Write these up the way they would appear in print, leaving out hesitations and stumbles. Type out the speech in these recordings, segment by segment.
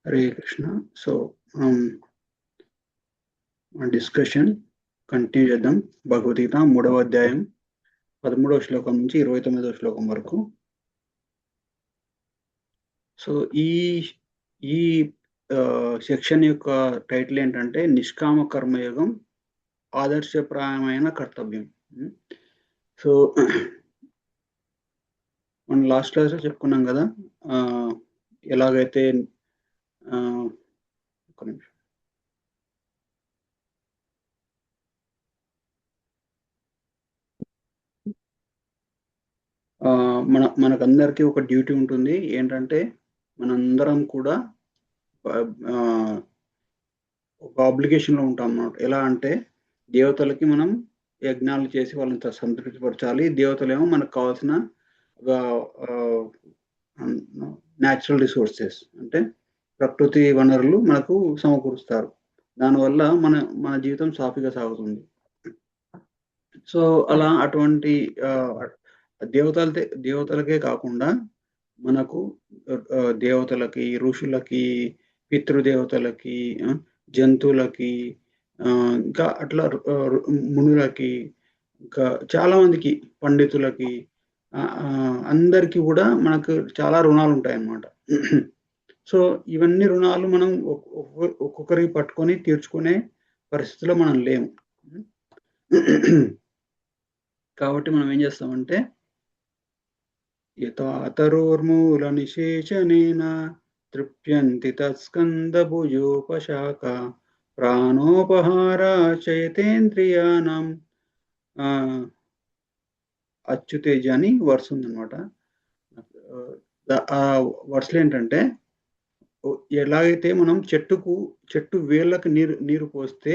Hare Krishna. So మన discussion continue చేద్దాం. భగవద్గీత 3వ అధ్యాయం 13వ శ్లోకం నుంచి 29వ శ్లోకం వరకు. సో ఈ ఈ సెక్షన్ యొక్క టైటిల్ ఏంటంటే నిష్కామ కర్మయోగం, ఆదర్శప్రాయమైన కర్తవ్యం. సో మనం లాస్ట్ క్లాస్లో చెప్పుకున్నాం కదా, ఎలాగైతే ఒక నిమిషం మనకందరికీ ఒక డ్యూటీ ఉంటుంది. ఏంటంటే మనందరం కూడా ఒక ఆబ్లిగేషన్లో ఉంటాం అన్నమాట. ఎలా అంటే దేవతలకి మనం యజ్ఞాలు చేసి వాళ్ళని సంతృప్తిపరచాలి. దేవతలేమో మనకు కావాల్సిన న్యాచురల్ రిసోర్సెస్ అంటే ప్రకృతి వనరులు మనకు సమకూరుస్తారు. దానివల్ల మన జీవితం సాఫీగా సాగుతుంది. సో అలా అటువంటి దేవతలకే కాకుండా మనకు దేవతలకి, ఋషులకి, పితృదేవతలకి, జంతువులకి, ఇంకా అట్లా మునులకి, ఇంకా చాలా మందికి, పండితులకి, అందరికీ కూడా మనకు చాలా రుణాలు ఉంటాయి అన్నమాట. సో ఇవన్నీ రుణాలు మనం ఒక్కొక్కరికి పట్టుకొని తీర్చుకునే పరిస్థితిలో మనం లేము. కాబట్టి మనం ఏం చేస్తామంటే యథాతరోర్మూల నిశేషనేన తృప్యంతి తత్స్కందభుజోపశాఖ ప్రాణోపహార చైతేంద్రియానం అచ్యుతేజ అని వర్స్ ఉందన్నమాట. ఆ వర్స్లు ఏంటంటే, ఎలాగైతే మనం చెట్టు వేళ్ళకి నీరు పోస్తే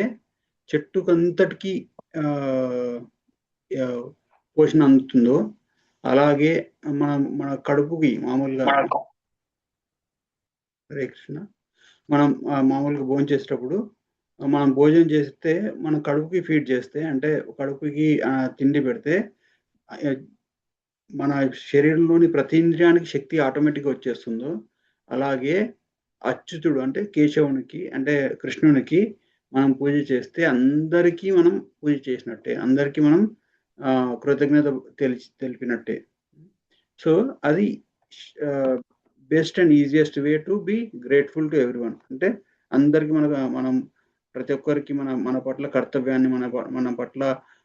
చెట్టుకంతటికి పోషణ అందుతుందో, అలాగే మన కడుపుకి మామూలుగా హరే కృష్ణ మనం మామూలుగా భోజనం చేసేటప్పుడు మనం భోజనం చేస్తే మన కడుపుకి ఫీడ్ చేస్తే, అంటే కడుపుకి తిండి పెడితే మన శరీరంలోని ప్రతి ఇంద్రియానికి శక్తి ఆటోమేటిక్గా వచ్చేస్తుందో, అలాగే అచ్యుతుడు అంటే కేశవునికి, అంటే కృష్ణునికి మనం పూజ చేస్తే అందరికీ మనం పూజ చేసినట్టే, అందరికీ మనం కృతజ్ఞత తెలిపినట్టే. సో అది best and easiest way to be grateful to everyone. అంటే అందరికీ మనం ప్రతి ఒక్కరికి మన పట్ల కర్తవ్యాన్ని, మన పట్ల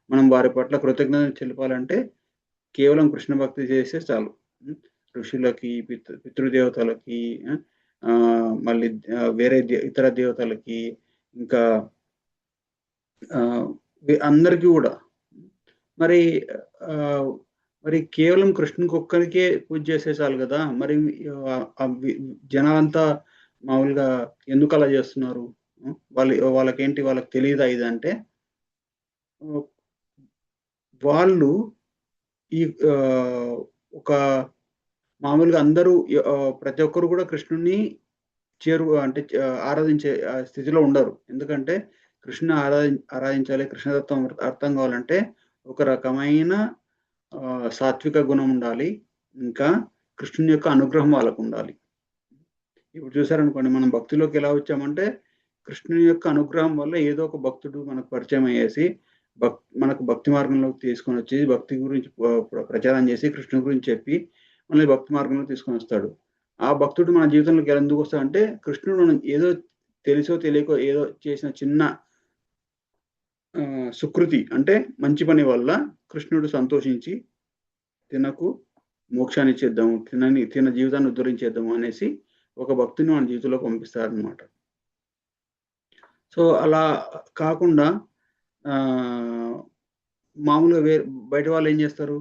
మనం వారి పట్ల కృతజ్ఞత తెలిపాలంటే కేవలం కృష్ణ భక్తి చేస్తే చాలు. ఋషులకి, పితృదేవతలకి, మళ్ళీ వేరే ఇతర దేవతలకి, ఇంకా అందరికీ కూడా మరి కేవలం కృష్ణునికి ఒక్కరికే పూజ చేసే చాలు కదా. మరి జనాలంతా మామూలుగా ఎందుకు అలా చేస్తున్నారు? వాళ్ళకి తెలియదా ఇదంటే, వాళ్ళు ఈ ఒక మామూలుగా అందరూ ప్రతి ఒక్కరు కూడా కృష్ణుని అంటే ఆరాధించే స్థితిలో ఉండరు. ఎందుకంటే కృష్ణ ఆరాధించాలి, కృష్ణతత్వం అర్థం కావాలంటే ఒక రకమైన సాత్విక గుణం ఉండాలి, ఇంకా కృష్ణుని యొక్క అనుగ్రహం వాళ్ళకు ఉండాలి. ఇప్పుడు చూసారనుకోండి, మనం భక్తిలోకి ఎలా వచ్చామంటే కృష్ణుని యొక్క అనుగ్రహం వల్ల ఏదో ఒక భక్తుడు మనకు పరిచయం అయ్యేసి మనకు భక్తి మార్గంలోకి తీసుకొని వచ్చి భక్తి గురించి ప్రచారం చేసి కృష్ణుని గురించి చెప్పి మనల్ని భక్తి మార్గంలో తీసుకొని వస్తాడు. ఆ భక్తుడు మన జీవితంలోకి ఎందుకు వస్తాడంటే కృష్ణుడు మనం ఏదో తెలుసో తెలియకో ఏదో చేసిన చిన్న సుకృతి అంటే మంచి పని వల్ల కృష్ణుడు సంతోషించి తినకు మోక్షాన్ని ఇచ్చేద్దాము, తిన జీవితాన్ని ఉద్ధరించేద్దాము అనేసి ఒక భక్తుని మన జీవితంలో పంపిస్తారనమాట. సో అలా కాకుండా మామూలుగా బయట వాళ్ళు ఏం చేస్తారు?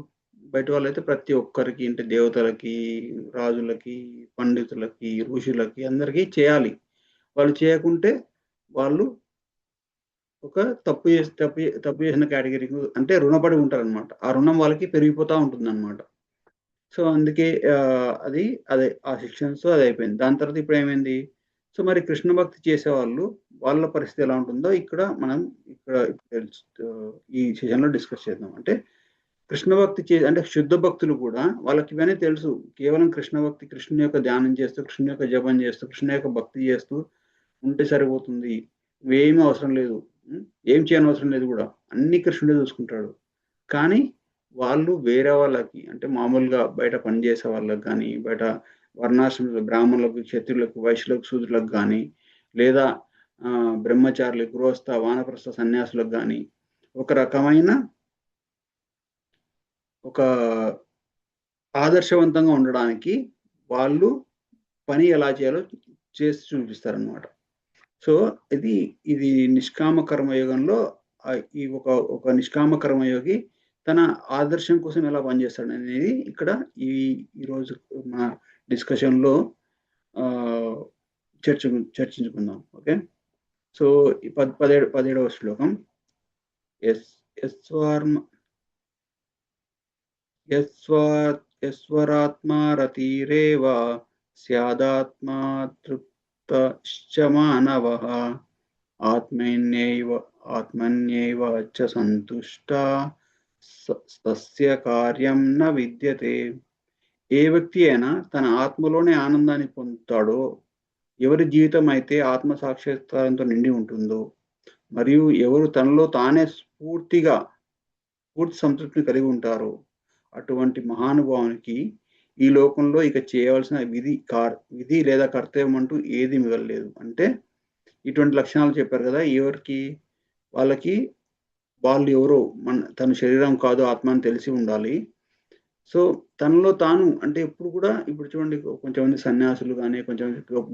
బయట వాళ్ళు అయితే ప్రతి ఒక్కరికి, అంటే దేవతలకి, రాజులకి, పండితులకి, ఋషులకి అందరికీ చేయాలి. వాళ్ళు చేయకుంటే వాళ్ళు ఒక తప్పు చేసిన కేటగిరీకి, అంటే రుణపడి ఉంటారనమాట. ఆ రుణం వాళ్ళకి పెరిగిపోతూ ఉంటుందన్నమాట. సో అందుకే అదే ఆ సెక్షన్స్ అది అయిపోయింది. దాని తర్వాత ఇప్పుడు ఏమైంది? సో మరి కృష్ణ భక్తి చేసేవాళ్ళు వాళ్ళ పరిస్థితి ఎలా ఉంటుందో మనం ఈ సెషన్లో డిస్కస్ చేద్దాం. అంటే కృష్ణ భక్తి అంటే శుద్ధ భక్తులు కూడా వాళ్ళకి ఇవన్నీ తెలుసు. కేవలం కృష్ణ భక్తి, కృష్ణుని యొక్క ధ్యానం చేస్తూ, కృష్ణుని యొక్క జపం చేస్తూ, కృష్ణుని యొక్క భక్తి చేస్తూ ఉంటే సరిపోతుంది. ఇవేమీ అవసరం లేదు. ఏం చేయనవసరం లేదు గూడా. అన్నీ కృష్ణుడే చూసుకుంటాడు. కానీ వాళ్ళు వేరే వాళ్ళకి అంటే మామూలుగా బయట పనిచేసే వాళ్ళకి గానీ, బయట వర్ణాశ్రమ బ్రాహ్మణులకు, క్షత్రియులకు, వైశ్యులకు, శూద్రులకు గానీ, లేదా బ్రహ్మచారులు, గృహస్థ, వానప్రస్థ సన్యాసులకు గానీ, ఒక రకమైన ఒక ఆదర్శవంతంగా ఉండడానికి వాళ్ళు పని ఎలా చేయాలో చేసి చూపిస్తారనమాట. సో, ఇది నిష్కామ కర్మయోగంలో ఈ ఒక నిష్కామ కర్మయోగి తన ఆదర్శం కోసం ఎలా పనిచేస్తాడనేది ఇక్కడ ఈరోజు మన డిస్కషన్‌లో ఆహ్, చర్చించుకుందాం. ఓకే. సో, ఈ 17వ శ్లోకం. యస్ యస్వార్మ యస్వరాత్మా రతిరేవ స్యాదాత్మా తృప్తశ్చ మానవః ఆత్మన్యైవ చ సంతుష్టా తస్య కార్యం న విద్యతే. ఏ వ్యక్తి అయినా తన ఆత్మలోనే ఆనందాన్ని పొందుతాడో, ఎవరి జీవితం అయితే ఆత్మ సాక్షాత్కారంతో నిండి ఉంటుందో, మరియు ఎవరు తనలో తానే పూర్తి సంతృప్తిని కలిగి ఉంటారో, అటువంటి మహానుభావునికి ఈ లోకంలో ఇక చేయవలసిన విధి లేదా కర్తవ్యం అంటూ ఏది మిగలలేదు. అంటే ఇటువంటి లక్షణాలు చెప్పారు కదా! వాళ్ళకి వాళ్ళు ఎవరో తన శరీరం కాదు ఆత్మ అని తెలిసి ఉండాలి. సో, తనలో తాను అంటే ఎప్పుడు కూడా ఇప్పుడు చూడండి కొంచెంమంది సన్యాసులు గాని, కొంచెం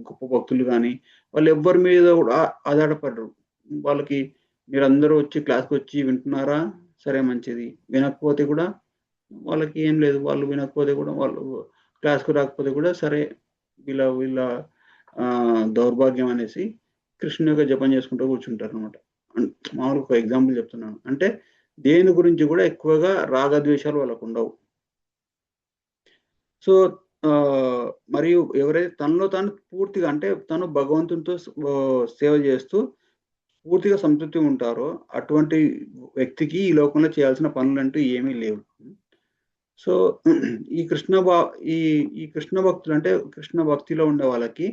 గొప్ప భక్తులు గాని, వాళ్ళు ఎవ్వరి మీద కూడా ఆధారపడరు. వాళ్ళకి మీరందరూ వచ్చి క్లాస్‌కొచ్చి వింటున్నారా? సరే మంచిది. వినకపోతే కూడా వాళ్ళకి ఏం లేదు. వాళ్ళు వినకపోతే కూడా వాళ్ళు క్లాస్‌కి రాకపోతే కూడా సరే వీళ్ళ వీళ్ళ దౌర్భాగ్యం అనేసి కృష్ణుని యొక్క జపం చేసుకుంటూ కూర్చుంటారనమాట. మామూలుగా ఒక ఎగ్జాంపుల్ చెప్తున్నాను. అంటే దేని గురించి కూడా ఎక్కువగా రాగద్వేషాలు వాళ్ళకుండవు. సో, మరియు ఎవరైతే తనలో తాను పూర్తిగా అంటే తను భగవంతునితో సేవ చేస్తూ పూర్తిగా సంతృప్తి ఉంటారో అటువంటి వ్యక్తికి ఈ లోకంలో చేయాల్సిన పనులంటూ ఏమీ లేవు. సో, ఈ కృష్ణ భక్తులు అంటే కృష్ణ భక్తిలో ఉండే వాళ్ళకి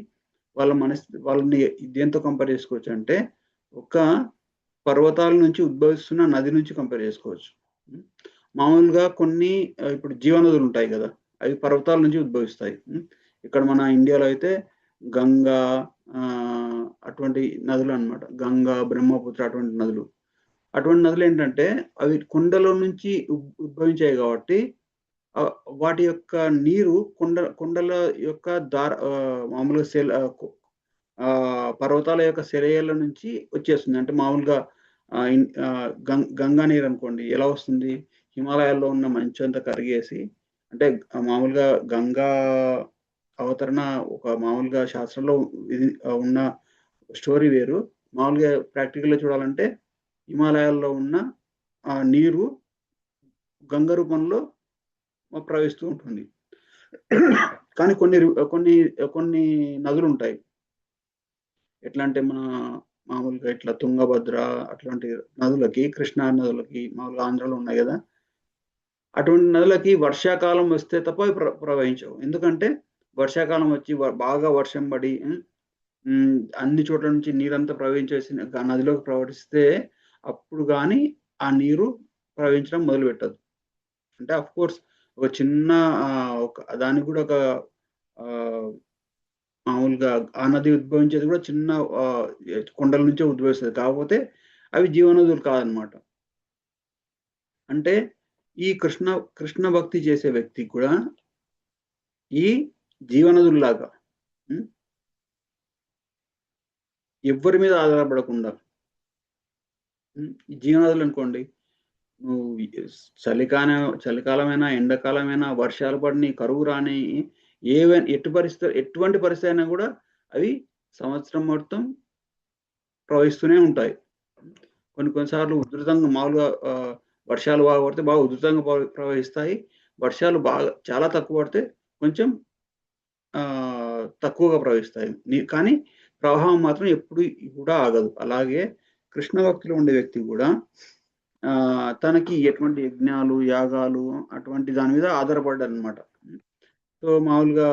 వాళ్ళని దేనితో కంపేర్ చేసుకోవచ్చంటే, ఒక పర్వతాల నుంచి ఉద్భవిస్తున్న నది నుంచి కంపేర్ చేసుకోవచ్చు. మామూలుగా కొన్ని ఇప్పుడు జీవనదులుంటాయి గదా! అవి పర్వతాల నుంచి ఉద్భవిస్తాయి. ఇక్కడ మన ఇండియాలో అయితే గంగా అటువంటి నదులనమాట. గంగా, బ్రహ్మపుత్ర అటువంటి నదులు. అటువంటి నదులేంటంటే అవి కొండలో నుంచి ఉద్భవించాయి గాబట్టి వాటి యొక్క నీరు కొండల యొక్క మామూలుగా పర్వతాల యొక్క సెలయేళ్ల నుంచి వచ్చేస్తుంది. అంటే మామూలుగా గంగా నీరనుకోండి ఎలా వస్తుంది? హిమాలయాల్లో ఉన్న మంచంతా కరిగేసి అంటే మామూలుగా గంగా అవతరణ ఒక మామూలుగా శాస్త్రంలో ఉన్న స్టోరీ వేరు. మామూలుగా ప్రాక్టికల్‌గా చూడాలంటే హిమాలయాల్లో ఉన్న నీరు గంగ రూపంలో ప్రవహిస్తూ ఉంటుంది. కానీ కొన్ని నదులుంటాయి. ఎట్లా అంటే మన మామూలుగా ఇట్లా తుంగభద్ర అట్లాంటి నదులకి, కృష్ణా నదులకి మామూలుగా ఆంధ్రాలో ఉన్నాయి గదా! అటువంటి నదులకి వర్షాకాలం వస్తే తప్ప అవి ప్రవహించవు. ఎందుకంటే వర్షాకాలం వచ్చి బాగా వర్షం పడి అన్ని చోట్ల నుంచి నీరంతా ప్రవహించేసి నదిలోకి ప్రవహిస్తే అప్పుడు గాని ఆ నీరు ప్రవహించడం మొదలుపెట్టదు. అంటే ఆఫ్‌కోర్స్ ఒక చిన్న దానికి కూడా ఒక మామూలుగా ఆ నది ఉద్భవించేది కూడా చిన్న కొండల నుంచే ఉద్భవిస్తది. కాకపోతే అవి జీవనదులు కాదనమాట. అంటే ఈ కృష్ణ భక్తి చేసే వ్యక్తికి కూడా ఈ జీవనదుల్లాగా ఎవ్వరి మీద ఆధారపడకుండా ఈ జీవనదులనుకోండి నువ్వు చలికాలమైనా, ఎండాకాలమైనా, వర్షాలు పడిని, కరువు రాని, ఎటువంటి పరిస్థితి అయినా కూడా అవి సంవత్సరం మొత్తం ప్రవహిస్తూనే ఉంటాయి. కొన్ని సార్లు ఉధృతంగా మామూలుగా వర్షాలు బాగా పడితే బాగా ఉధృతంగా ప్రవహిస్తాయి. వర్షాలు చాలా తక్కువ పడితే కొంచెం తక్కువగా ప్రవహిస్తాయి. కానీ ప్రవాహం మాత్రం ఎప్పుడు కూడా ఆగదు. అలాగే కృష్ణ భక్తిలో ఉండే వ్యక్తి కూడా తనకి ఎటువంటి యజ్ఞాలు, యాగాలు అటువంటి దాని మీద ఆధారపడ్డాడనమాట. సో, మామూలుగా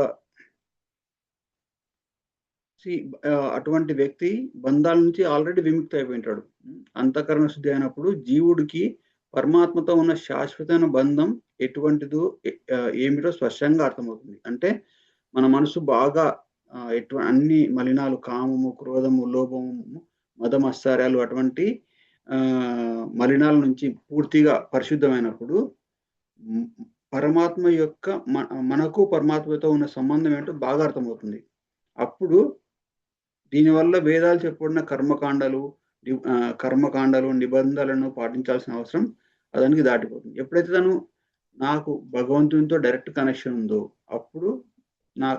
అటువంటి వ్యక్తి బంధాల నుంచి ఆల్రెడీ విముక్తి అయిపోయింటాడు. అంతఃకరణ శుద్ధి అయినప్పుడు జీవుడికి పరమాత్మతో ఉన్న శాశ్వతమైన బంధం ఎటువంటిదో ఏమిటో స్పష్టంగా అర్థమవుతుంది. అంటే మన మనసు బాగా అన్ని మలినాలు, కామము, క్రోధము, లోభము, మదమత్సర్యాలు అటువంటి మలినాల నుంచి పూర్తిగా పరిశుద్ధమైనప్పుడు పరమాత్మ యొక్క మనకు పరమాత్మతో ఉన్న సంబంధం ఏంటో బాగా అర్థమవుతుంది. అప్పుడు దీనివల్ల వేదాలు చెప్పబడిన కర్మకాండలు, నిబంధనలను పాటించాల్సిన అవసరం అతనికి దాటిపోతుంది. ఎప్పుడైతే నాకు భగవంతునితో డైరెక్ట్ కనెక్షన్ ఉందో అప్పుడు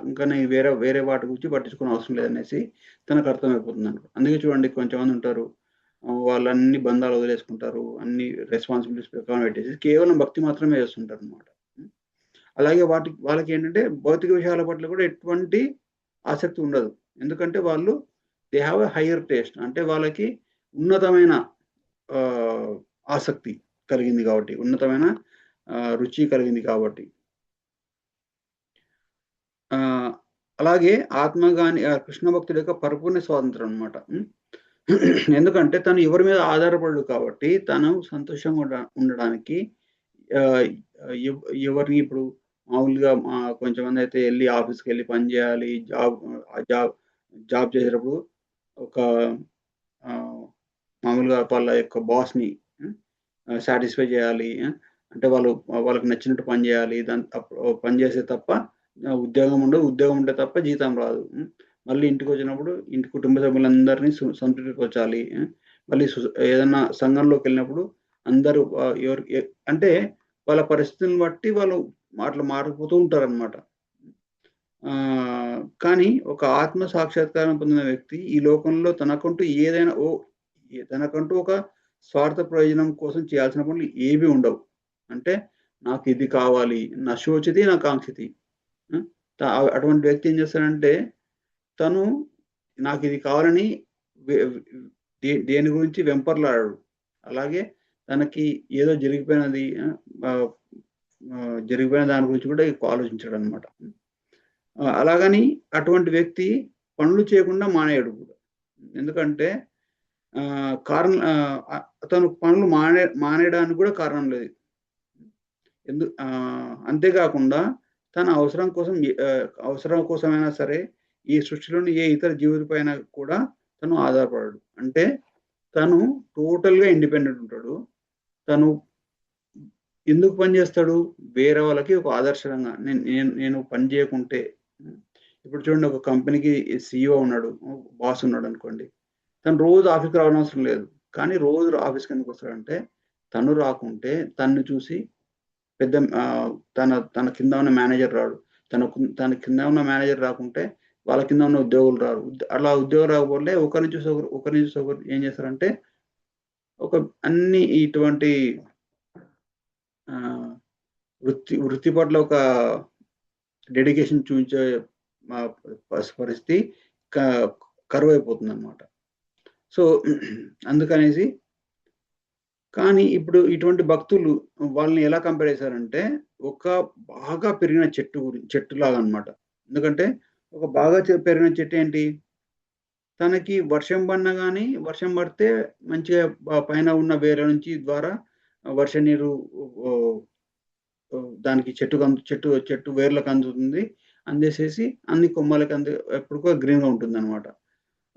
ఇంకా నేను వేరే వాటి గురించి పట్టించుకునే అవసరం లేదనేసి తనకు అర్థమైపోతుంది అనుకో. అందుకే చూడండి కొంచెంమంది ఉంటారు, వాళ్ళన్ని బంధాలు వదిలేసుకుంటారు, అన్ని రెస్పాన్సిబిలిటీస్ ప్రకారం పెట్టేసి కేవలం భక్తి మాత్రమే చేస్తుంటారు అనమాట. అలాగే వాళ్ళకి ఏంటంటే భౌతిక విషయాల పట్ల కూడా ఎటువంటి ఆసక్తి ఉండదు. ఎందుకంటే వాళ్ళు they have a higher taste, అంటే వాళ్ళకి ఉన్నతమైన ఆసక్తి కలిగింది కాబట్టి, ఉన్నతమైన రుచి కలిగింది కాబట్టి. అలాగే ఆత్మ గాని కృష్ణ భక్తుడి యొక్క పరిపూర్ణ స్వాతంత్రం అనమాట. ఎందుకంటే తను ఎవరి మీద ఆధారపడడు కాబట్టి తను సంతోషంగా ఉండడానికి ఎవరిని ఇప్పుడు మామూలుగా కొంచెంమంది అయితే వెళ్ళి ఆఫీస్కి వెళ్ళి పని చేయాలి, జాబ్ చేసేటప్పుడు ఒక మామూలుగా వాళ్ళ యొక్క బాస్ని సాటిస్ఫై చేయాలి, అంటే వాళ్ళకి నచ్చినట్టు పని చేయాలి, పని చేసే తప్ప ఉద్యోగం ఉండదు, ఉద్యోగం ఉంటే తప్ప జీతం రాదు. మళ్ళీ ఇంటికి వచ్చినప్పుడు ఇంటి కుటుంబ సభ్యులందరినీ సంతృప్తిపరచాలి. మళ్ళీ ఏదైనా సంఘంలోకి వెళ్ళినప్పుడు అందరూ అంటే వాళ్ళ పరిస్థితులను బట్టి వాళ్ళు మారిపోతూ ఉంటారనమాట. కానీ ఒక ఆత్మ సాక్షాత్కారం పొందిన వ్యక్తి ఈ లోకంలో తనకంటూ ఒక స్వార్థ ప్రయోజనం కోసం చేయాల్సిన పనులు ఏవి ఉండవు. అంటే నాకు ఇది కావాలి, నా శోచితి నా కాంక్షితి. అటువంటి వ్యక్తి ఏం చేస్తాడంటే తను నాకు ఇది కావాలని దేని గురించి వెంపర్లాడాడు. అలాగే తనకి ఏదో జరిగిపోయిన దాని గురించి కూడా ఆలోచించాడు అనమాట. అలాగని అటువంటి వ్యక్తి పనులు చేయకుండా మానేయడు కూడా. ఎందుకంటే అతను పనులు మానేయడానికి కూడా కారణం లేదు. అంతేకాకుండా తన అవసరం కోసమైనా సరే ఈ సృష్టిలోని ఏ ఇతర జీవులపైన కూడా తను ఆధారపడడు. అంటే తను టోటల్గా ఇండిపెండెంట్ ఉంటాడు. తను ఎందుకు పని చేస్తాడు? వేరే వాళ్ళకి ఒక ఆదర్శంగా నేను పని చేయకుంటే, ఇప్పుడు చూడండి ఒక కంపెనీకి CEO ఉన్నాడు, బాస్ ఉన్నాడు అనుకోండి, తను రోజు ఆఫీస్కి రావడం అవసరం లేదు. కానీ రోజు ఆఫీస్కి ఎందుకు వస్తాడంటే తను రాకుంటే తను చూసి తన కింద ఉన్న మేనేజర్ రాడు, తన కింద ఉన్న మేనేజర్ రాకుంటే వాళ్ళ కింద ఉన్న ఉద్యోగులు రారు. అలా ఉద్యోగం రాకపోతే ఒకరిని చూసి ఒకరు ఏం చేస్తారంటే అన్ని ఇటువంటి వృత్తి పట్ల ఒక డెడికేషన్ చూపించే పరిస్థితి కరువైపోతుంది అనమాట. సో అందుకనేసి కానీ ఇప్పుడు ఇటువంటి భక్తులు వాళ్ళని ఎలా కంపేర్ చేశారంటే ఒక బాగా పెరిగిన చెట్టులాగా అనమాట. ఎందుకంటే ఒక బాగా పెరిగిన చెట్టు ఏంటి, తనకి వర్షం పడినా కానీ వర్షం పడితే మంచిగా పైన ఉన్న వేర్ల నుంచి ద్వారా వర్ష నీరు దానికి చెట్టు వేర్లకు అందుతుంది, అందేసేసి అన్ని కొమ్మలకి ఎప్పుడుకో గ్రీన్గా ఉంటుంది అనమాట.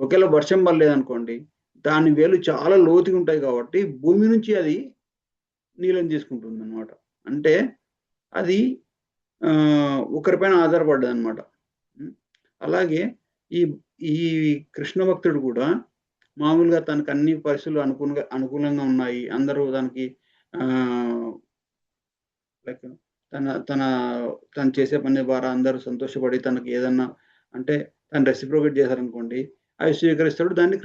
ఒకవేళ వర్షం పడలేదనుకోండి, దాని వేలు చాలా లోతుగా ఉంటాయి కాబట్టి భూమి నుంచి అది నీళ్ళని తీసుకుంటుంది అనమాట. అంటే అది ఒకరిపైన ఆధారపడ్డది అనమాట. అలాగే ఈ కృష్ణ భక్తుడు కూడా మామూలుగా తనకు అన్ని పరిస్థితులు అనుకూలంగా ఉన్నాయి, అందరూ దానికి లైక్ తను చేసే పని ద్వారా అందరూ సంతోషపడి తనకి ఏదన్నా అంటే తను రెసిప్రోకేట్ చేశారనుకోండి, అవి స్వీకరిస్తాడు. దాన్ని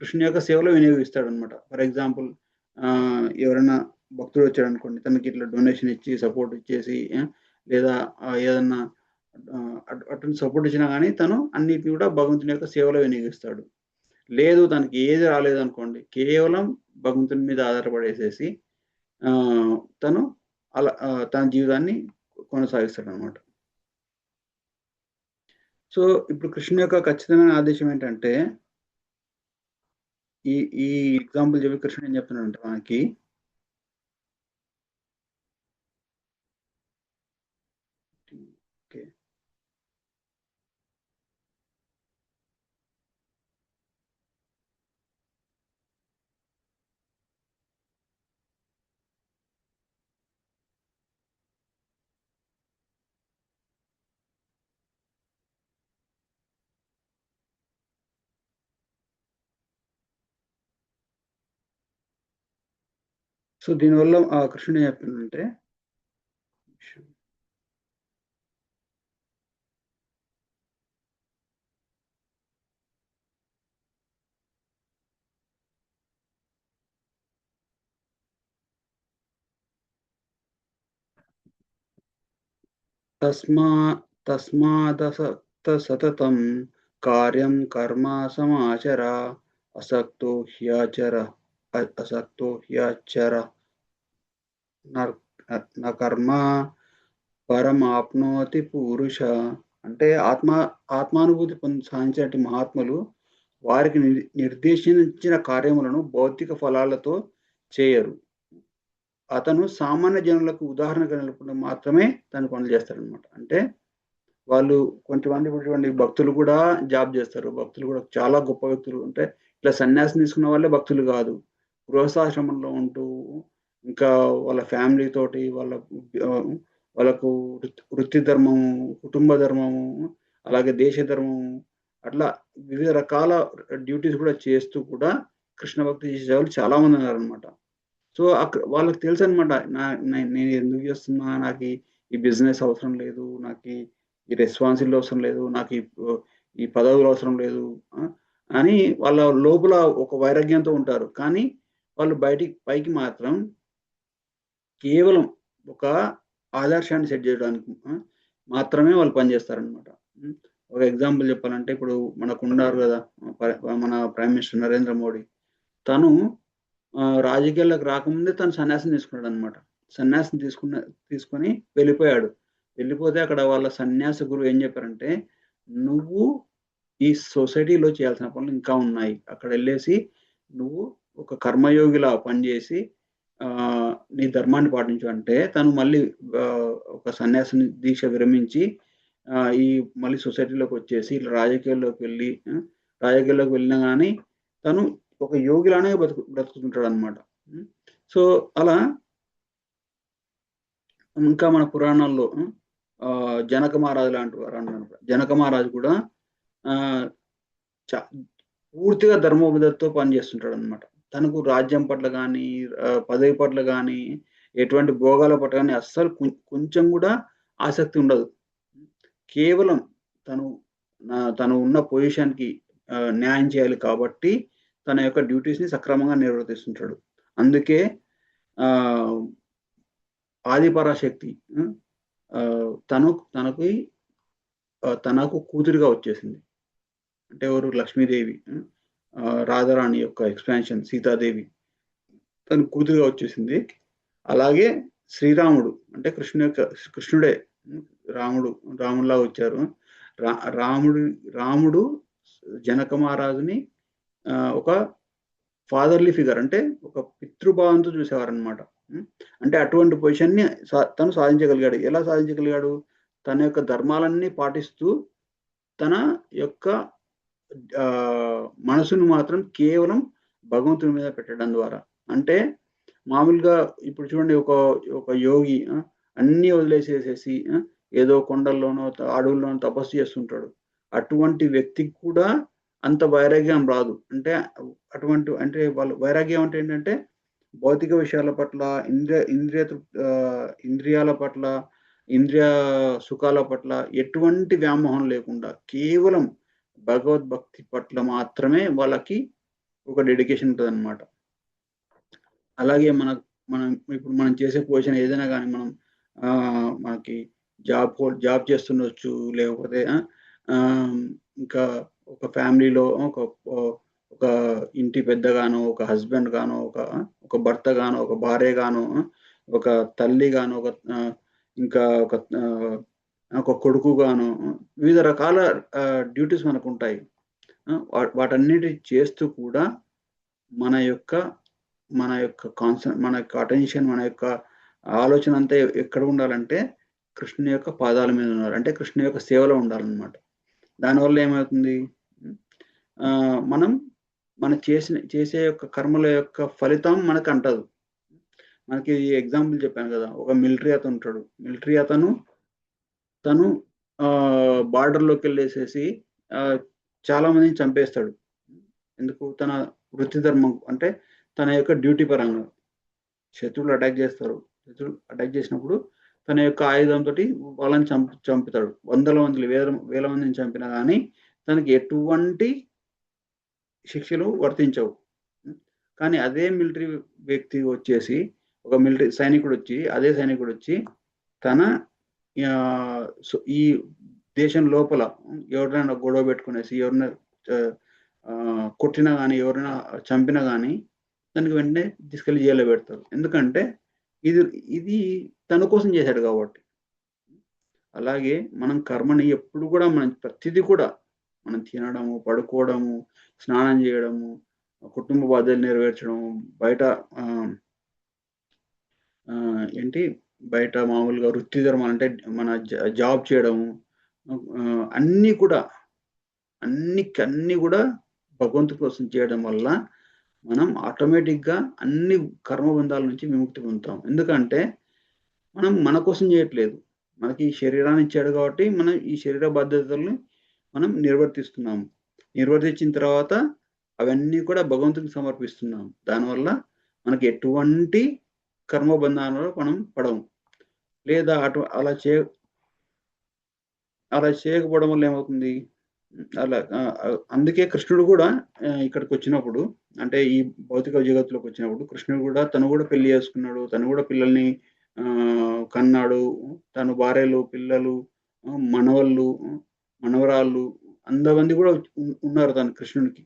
కృష్ణ యొక్క సేవలో వినియోగిస్తాడు అనమాట. ఫర్ ఎగ్జాంపుల్ ఎవరైనా భక్తుడు వచ్చాడు అనుకోండి, తనకి ఇట్లా డొనేషన్ ఇచ్చి సపోర్ట్ ఇచ్చేసి లేదా ఏదన్నా అటువంటి సపోర్ట్ ఇచ్చినా కానీ తను అన్నిటిని కూడా భగవంతుని యొక్క సేవలో వినియోగిస్తాడు. లేదు తనకి ఏది రాలేదనుకోండి, కేవలం భగవంతుని మీద ఆధారపడేసేసి తను అలా తన జీవితాన్ని కొనసాగిస్తాడనమాట. సో, ఇప్పుడు కృష్ణుని యొక్క ఖచ్చితమైన ఆదేశం ఏంటంటే, ఈ ఈ ఎగ్జాంపుల్ చెప్పి కృష్ణుడు ఏం చెప్తున్నాడంటే మనకి ఓకే. సో, దీనివల్ల కృష్ణుడు ఏం చెప్తున్నాడంటే తస్మా తస్మాదసక్త సతతం కార్యం కర్మ సమాచర అసక్తో హ్యాచర అసక్తో హ్యాచర నర్ న కర్మ పరమాప్నోతి పురుష. అంటే ఆత్మానుభూతి సాధించినటువంటి మహాత్ములు వారికి నిర్దేశించిన కార్యములను భౌతిక ఫలాలతో చేయరు. అతను సామాన్య జనులకు ఉదాహరణగా నిలపడం మాత్రమే తన పనులు చేస్తారనమాట. అంటే వాళ్ళు కొంతమంది ఇటువంటి భక్తులు కూడా జాబ్ చేస్తారు. భక్తులు కూడా చాలా గొప్ప వ్యక్తులు. అంటే ఇట్లా సన్యాసం తీసుకున్న వాళ్ళే భక్తులు కాదు. గృహస్థాశ్రమంలో ఉంటూ ఇంకా వాళ్ళ ఫ్యామిలీ తోటి వాళ్ళకు వృత్తి ధర్మము, కుటుంబ ధర్మము, అలాగే దేశ ధర్మము అట్లా వివిధ రకాల డ్యూటీస్ కూడా చేస్తూ కూడా కృష్ణ భక్తి చేసేవాళ్ళు చాలా మంది ఉన్నారనమాట. సో, వాళ్ళకి తెలుసనమాట. నేను ఎందుకు చేస్తున్నా? ఈ బిజినెస్ అవసరం లేదు. ఈ రెస్పాన్సిబిలిటీ అవసరం లేదు. ఈ పదవులు అవసరం లేదు. అని వాళ్ళ లోపల ఒక వైరాగ్యంతో ఉంటారు. కానీ వాళ్ళు పైకి మాత్రం కేవలం ఒక ఆదర్శాన్ని సెట్ చేయడానికి మాత్రమే వాళ్ళు పనిచేస్తారనమాట. ఒక ఎగ్జాంపుల్ చెప్పాలంటే ఇప్పుడు మనకున్నారు గదా! మన ప్రైమ్ మినిస్టర్ నరేంద్ర మోడీ. తను రాజకీయాల్లోకి రాకముందే తను సన్యాసం తీసుకున్నాడనమాట. సన్యాసం తీసుకొని వెళ్ళిపోయాడు. వెళ్ళిపోతే అక్కడ వాళ్ళ సన్యాస గురువు ఏం చెప్పారంటే, "నువ్వు ఈ సొసైటీలో చేయాల్సిన పనులు ఇంకా ఉన్నాయి. అక్కడెళ్ళేసి నువ్వు ఒక కర్మయోగిలా పనిచేసి నీ ధర్మాన్ని పాటించు" అంటే తను మళ్ళీ ఒక సన్యాసిని దీక్ష విరమించి ఈ మళ్ళీ సొసైటీలోకొచ్చేసి ఇట్లా రాజకీయాల్లోకి వెళ్ళినా గాని తను ఒక యోగిలానే బ్రతుకుతుంటాడనమాట. సో, అలా ఇంకా మన పురాణాల్లో జనక మహారాజు లాంటి వారన్నారు. జనక మహారాజు కూడా ఆహ్, చ పూర్తిగా ధర్మోపదేశంతో పనిచేస్తుంటాడనమాట. తనకు రాజ్యం పట్ల గానీ, పదవి పట్ల గానీ, ఎటువంటి భోగాల పట్ల గానీ అస్సలు కొంచెం గూడా ఆసక్తి ఉండదు. కేవలం తను తను ఉన్న పొజిషన్‌కి న్యాయం చేయాలి కాబట్టి, తన యొక్క డ్యూటీస్‌ని సక్రమంగా నిర్వర్తిస్తుంటాడు. అందుకే ఆహ్, ఆదిపరాశక్తి తనకి తనకు కూతురుగా వచ్చేసింది. అంటే ఎవరు? లక్ష్మీదేవి. రాధారాణి యొక్క ఎక్స్‌పాన్షన్ సీతాదేవి తనకు కూతురుగా వచ్చేసింది. అలాగే శ్రీరాముడు అంటే కృష్ణుడే రాముడిలాగా వచ్చారు. రా రాముడు రాముడు జనక మహారాజుని ఒక ఫాదర్‌లీ ఫిగర్ అంటే ఒక పితృభావంతో చూసేవారనమాట. అంటే అటువంటి పొజిషన్‌ని తను సాధించగలిగాడు. ఎలా సాధించగలిగాడు? తన యొక్క ధర్మాలన్నీ పాటిస్తూ తన యొక్క మనసుని మాత్రం కేవలం భగవంతుని మీద పెట్టడం ద్వారా. అంటే మామూలుగా ఇప్పుడు చూడండి ఒక యోగి అన్నీ వదిలేసేసేసి ఏదో కొండల్లోనో, అడవుల్లోనో తపస్సు చేస్తుంటాడు. అటువంటి వ్యక్తికి కూడా అంత వైరాగ్యం రాదు. అంటే అంటే వాళ్ళు వైరాగ్యం అంటే ఏంటంటే భౌతిక విషయాల పట్ల, ఇంద్రియాల పట్ల, ఇంద్రియ సుఖాల పట్ల ఎటువంటి వ్యామోహం లేకుండా కేవలం భగవద్భక్తి పట్ల మాత్రమే వాళ్ళకి ఒక డెడికేషన్ ఉంటదనమాట. అలాగే మనం ఇప్పుడు మనం చేసే పొజిషన్ ఏదైనా గానీ మనకి జాబ్ చేస్తుండొచ్చు. లేకపోతే ఇంకా ఒక ఫ్యామిలీలో ఒక ఇంటి పెద్దగానో, ఒక హస్బెండ్ గానో, ఒక భర్త గానో, ఒక భార్య గానో, ఒక తల్లి గానో, ఇంకా ఒక కొడుకు గానో, వివిధ రకాల డ్యూటీస్ మనకుంటాయి. వాటన్నిటి చేస్తూ కూడా మన యొక్క మన యొక్క అటెన్షన్, మన యొక్క ఆలోచన అంతా ఎక్కడ ఉండాలంటే కృష్ణుని యొక్క పాదాల మీద ఉండాలి. అంటే కృష్ణుని యొక్క సేవలో ఉండాలన్నమాట. దానివల్ల ఏమవుతుంది? మనం చేసే యొక్క కర్మల యొక్క ఫలితం మనకు అంటదు. మనకి ఎగ్జాంపుల్ చెప్పాను కదా! ఒక మిలిటరీ అతను ఉంటాడు. మిలిటరీ అతను తను బార్డర్‌లోకెళ్ళేసేసి చాలా మందిని చంపేస్తాడు. ఎందుకు? తన వృత్తి ధర్మం అంటే తన యొక్క డ్యూటీ పరంగా. శత్రువులు అటాక్ చేస్తారు. శత్రువులు అటాక్ చేసినప్పుడు తన యొక్క ఆయుధంతోటి వాళ్ళని చంపుతాడు. వందల మందిని, వేల మందిని చంపినా గానీ తనకి ఎటువంటి శిక్షలు వర్తించవు. కానీ అదే మిలిటరీ వ్యక్తి వచ్చేసి ఒక మిలిటరీ సైనికుడొచ్చి అదే సైనికుడొచ్చి తన ఈ దేశం లోపల ఎవరినైనా గొడవ పెట్టుకునేసి ఎవరైనా కొట్టినా గానీ, ఎవరైనా చంపినా గానీ దానికి వెంటనే తీసుకెళ్ళి జైల్లో పెడతారు. ఎందుకంటే ఇది తన కోసం చేశాడు కాబట్టి. అలాగే మనం కర్మని ఎప్పుడు కూడా మనం ప్రతిదీ కూడా మనం తినడము, పడుకోవడము, స్నానం చేయడము, కుటుంబ బాధ్యతలు నెరవేర్చడము, బయట బయట మామూలుగా వృత్తి ధర్మాలు అంటే మన జాబ్ చేయడము, అన్నీ కూడా భగవంతుడి కోసం చేయడం వల్ల మనం ఆటోమేటిక్‌గా అన్ని కర్మబంధాల నుంచి విముక్తి పొందుతాం. ఎందుకంటే మనం మన కోసం చేయట్లేదు. మనకి ఈ శరీరాన్ని ఇచ్చాడు కాబట్టి మనం ఈ శరీర బాధ్యతలను మనం నిర్వర్తిస్తున్నాము. నిర్వర్తించిన తర్వాత అవన్నీ కూడా భగవంతుడికి సమర్పిస్తున్నాం. దానివల్ల మనకి ఎటువంటి కర్మబంధాలలో మనం పడము. లేదా అలా చేయకపోవడం వల్ల ఏమవుతుంది? అందుకే కృష్ణుడు కూడా ఇక్కడికొచ్చినప్పుడు అంటే ఈ భౌతిక జగత్తులోకొచ్చినప్పుడు కృష్ణుడు కూడా తను కూడా పెళ్లి చేసుకున్నాడు. తను కూడా పిల్లల్ని కన్నాడు. తను భార్యలు, పిల్లలు, మనవళ్ళు, మనవరాళ్ళు అంతమంది కూడా ఉన్నారు తను కృష్ణునికి.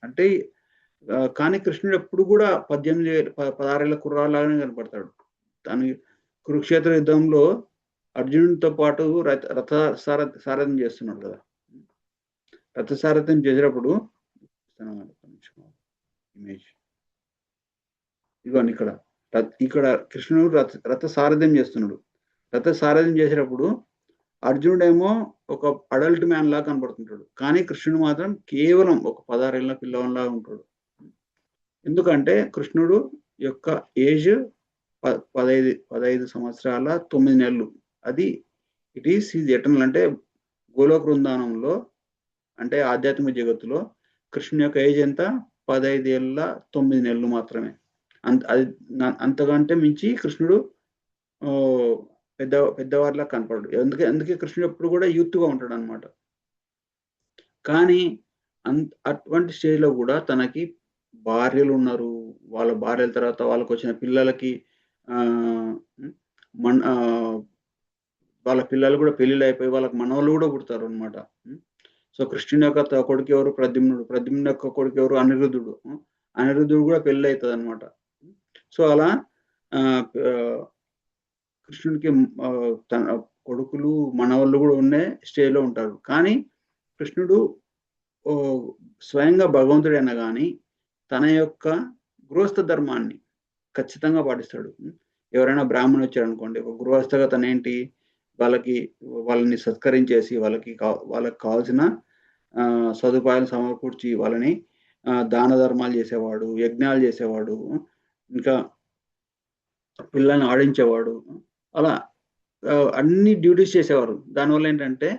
అంటే కానీ కృష్ణుడు ఎప్పుడు కూడా 16 ఏళ్ల కుర్రాడిలాగానే కనపడతాడు. తను కురుక్షేత్ర యుద్ధంలో అర్జునుడితో పాటు సారథ్యం చేస్తున్నాడు కదా! రథసారథ్యం చేసేటప్పుడు ఇమేజ్ ఇదిగోండి ఇక్కడ కృష్ణుడు రథ సారథ్యం చేస్తున్నాడు. రథ సారథ్యం చేసేటప్పుడు అర్జునుడేమో ఒక అడల్ట్ మ్యాన్ లాగా కనపడుతుంటాడు. కానీ కృష్ణుడు మాత్రం కేవలం ఒక 16 ఏళ్ల పిల్లవాడిలాగా ఉంటాడు. ఎందుకంటే కృష్ణుడు యొక్క ఏజ్ 15 సంవత్సరాల 9 నెలలు. అది ఇట్ ఈస్ హిజ్ ఎటర్నల్ అంటే గోలోక బృందావనంలో అంటే ఆధ్యాత్మిక జగత్తులో కృష్ణుని యొక్క ఏజ్ ఎంత? 15 ఏళ్ల 9 నెలలు మాత్రమే. అంతకంటే మించి కృష్ణుడు పెద్దవారిలా కనపడడు. అందుకే కృష్ణుడు ఎప్పుడు కూడా యూత్‌గా ఉంటాడనమాట. కానీ అటువంటి స్టేజ్‌లో కూడా తనకి భార్యలున్నారు. వాళ్ళ భార్యల తర్వాత వాళ్ళకొచ్చిన పిల్లలకి వాళ్ళ పిల్లలు కూడా పెళ్ళిళ్ళయిపోయి వాళ్ళకి మనవళ్ళు కూడా పుడతారనమాట. సో కృష్ణుని యొక్క కొడుకు ఎవరు? ప్రద్యుమ్నుడు. ప్రద్యుమ్నుని యొక్క కొడుకు ఎవరు? అనిరుద్ధుడు. అనిరుద్ధుడు కూడా పెళ్ళైతదనమాట. సో అలా కృష్ణునికి తన కొడుకులు, మనవళ్ళు కూడా ఉండే స్టేజ్‌లో ఉంటారు. కానీ కృష్ణుడు స్వయంగా భగవంతుడైనా గానీ తన యొక్క గృహస్థ ధర్మాన్ని ఖచ్చితంగా పాటిస్తాడు. ఎవరైనా బ్రాహ్మణుడు వచ్చారనుకోండి, ఒక గృహస్థగా తనేంటి వాళ్ళని సత్కరించేసి వాళ్ళకి కావాల్సిన సదుపాయాలు సమకూర్చి వాళ్ళని దాన ధర్మాలు చేసేవాడు, యజ్ఞాలు చేసేవాడు, ఇంకా పిల్లల్ని ఆడించేవాడు. అలా అన్ని డ్యూటీస్ చేసేవారు. దానివల్ల ఏంటంటే